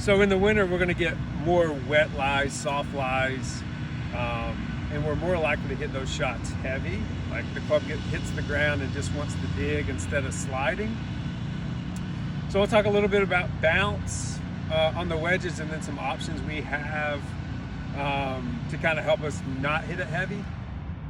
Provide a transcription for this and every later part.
So in the winter, we're gonna get more wet lies, soft lies, and we're more likely to hit those shots heavy, like the club hits the ground and just wants to dig instead of sliding. So we'll talk a little bit about bounce on the wedges, and then some options we have to kind of help us not hit it heavy.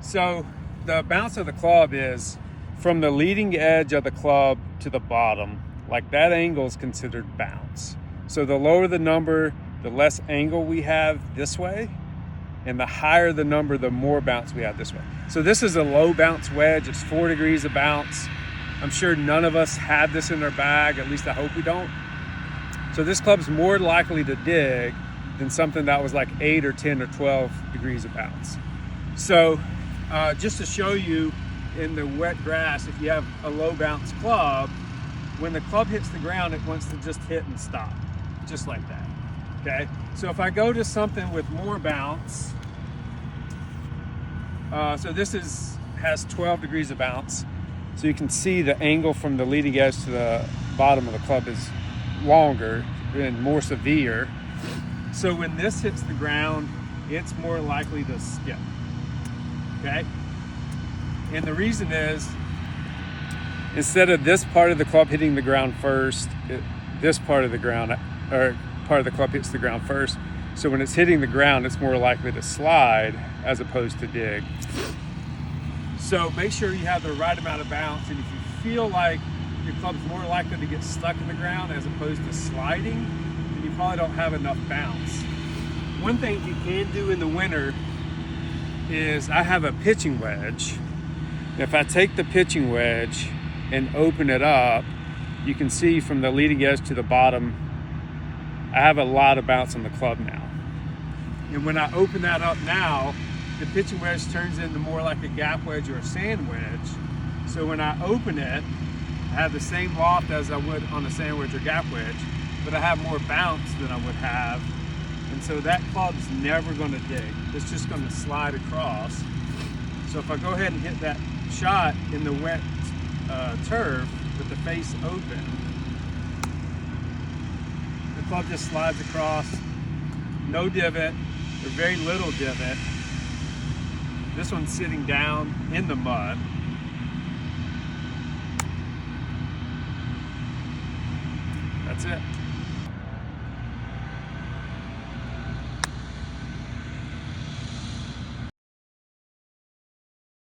So the bounce of the club is from the leading edge of the club to the bottom, like that angle is considered bounce. So the lower the number, the less angle we have this way, and the higher the number, the more bounce we have this way. So this is a low bounce wedge. It's 4 degrees of bounce. I'm sure none of us have this in our bag, at least I hope we don't. So this club's more likely to dig than something that was like 8 or 10 or 12 degrees of bounce. So just to show you, in the wet grass, if you have a low bounce club, when the club hits the ground, it wants to just hit and stop, just like that, okay? So if I go to something with more bounce, so this has 12 degrees of bounce, so you can see the angle from the leading edge to the bottom of the club is longer and more severe. So when this hits the ground, it's more likely to skip, okay? And the reason is, instead of this part of the club hitting the ground first, this part of the ground, or part of the club hits the ground first. So when it's hitting the ground, it's more likely to slide as opposed to dig. So make sure you have the right amount of bounce, and if you feel like your club's more likely to get stuck in the ground as opposed to sliding, then you probably don't have enough bounce. One thing you can do in the winter is, I have a pitching wedge. If I take the pitching wedge and open it up, you can see from the leading edge to the bottom, I have a lot of bounce on the club now. And when I open that up now, the pitching wedge turns into more like a gap wedge or a sand wedge. So when I open it, I have the same loft as I would on a sand wedge or gap wedge, but I have more bounce than I would have. And so that club's never gonna dig. It's just gonna slide across. So if I go ahead and hit that shot in the wet turf with the face open, the club just slides across, no divot, or very little divot. This one's sitting down in the mud. That's it.